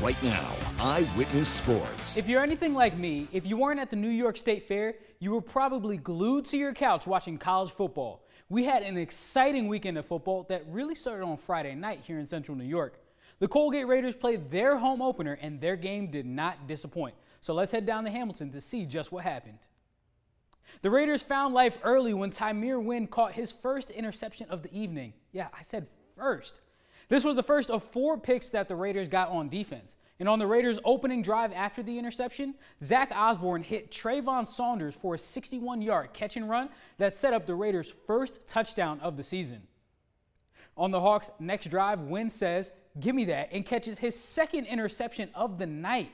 right now. Eyewitness Sports. If you're anything like me, if you weren't at the New York State Fair, you were probably glued to your couch watching college football. We had an exciting weekend of football that really started on Friday night here in Central New York. The Colgate Raiders played their home opener, and their game did not disappoint. So let's head down to Hamilton to see just what happened. The Raiders found life early when Tymeer Wynn caught his first interception of the evening. Yeah, I said first. This was the first of 4 picks that the Raiders got on defense. And on the Raiders' opening drive after the interception, Zach Osborne hit Trayvon Saunders for a 61-yard catch and run that set up the Raiders' first touchdown of the season. On the Hawks' next drive, Wynn says, "Give me that," and catches his second interception of the night.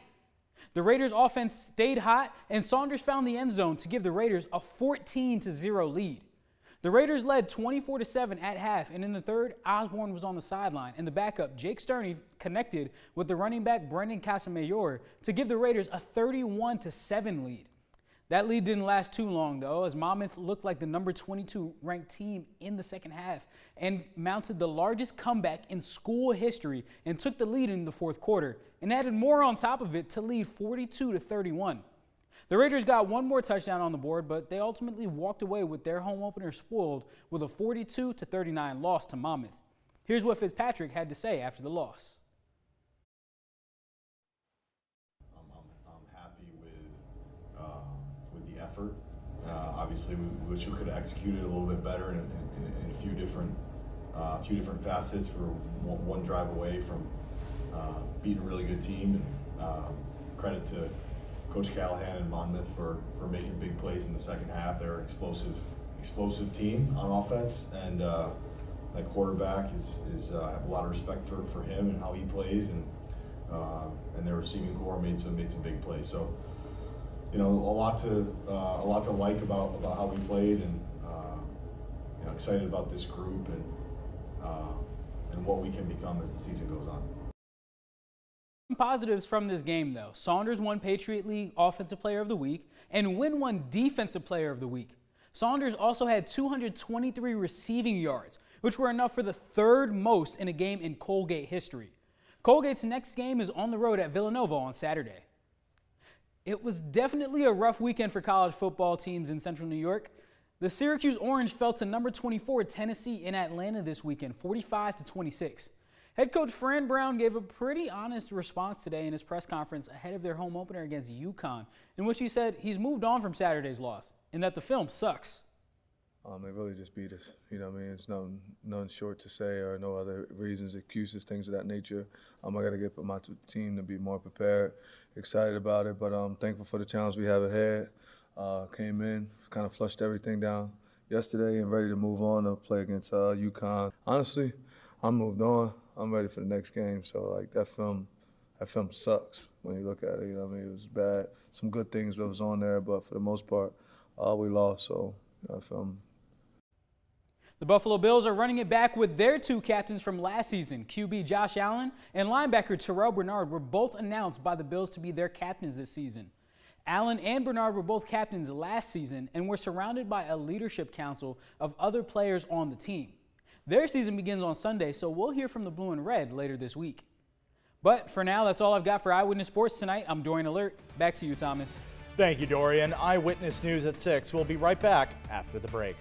The Raiders' offense stayed hot, and Saunders found the end zone to give the Raiders a 14-0 lead. The Raiders led 24-7 at half, and in the third, Osborne was on the sideline, and the backup, Jake Sterney, connected with the running back, Brendan Casamayor, to give the Raiders a 31-7 lead. That lead didn't last too long, though, as Monmouth looked like the number 22 ranked team in the second half and mounted the largest comeback in school history and took the lead in the fourth quarter and added more on top of it to lead 42-31. The Raiders got one more touchdown on the board, but they ultimately walked away with their home opener spoiled with a 42-39 loss to Monmouth. Here's what Fitzpatrick had to say after the loss. I'm happy with the effort. Obviously, we wish we could have executed a little bit better in a few different facets. We were one drive away from beating a really good team. And credit to Coach Callahan and Monmouth for making big plays in the second half. They're an explosive team on offense, and that quarterback is I have a lot of respect for him and how he plays, and their receiving core made some big plays. So, you know, a lot to like about how we played, and you know, excited about this group and what we can become as the season goes on. Some positives from this game, though. Saunders won Patriot League Offensive Player of the Week, and Wynn won Defensive Player of the Week. Saunders also had 223 receiving yards, which were enough for the third most in a game in Colgate history. Colgate's next game is on the road at Villanova on Saturday. It was definitely a rough weekend for college football teams in Central New York. The Syracuse Orange fell to number 24 Tennessee in Atlanta this weekend, 45-26. Head coach Fran Brown gave a pretty honest response today in his press conference ahead of their home opener against UConn, in which he said he's moved on from Saturday's loss and that the film sucks. They really just beat us. You know what I mean? It's nothing short to say, or no other reasons, excuses, things of that nature. I got to get my team to be more prepared, excited about it, but I'm thankful for the challenge we have ahead. Came in, kind of flushed everything down yesterday and ready to move on to play against UConn. Honestly, I moved on. I'm ready for the next game. So like that film sucks when you look at it. You know what I mean? It was bad. Some good things that was on there, but for the most part, we lost. So that film. The Buffalo Bills are running it back with their 2 captains from last season. QB Josh Allen and linebacker Terrell Bernard were both announced by the Bills to be their captains this season. Allen and Bernard were both captains last season and were surrounded by a leadership council of other players on the team. Their season begins on Sunday, so we'll hear from the Blue and Red later this week. But for now, that's all I've got for Eyewitness Sports tonight. I'm Dorian Alerte. Back to you, Thomas. Thank you, Dorian. Eyewitness News at 6. We'll be right back after the break.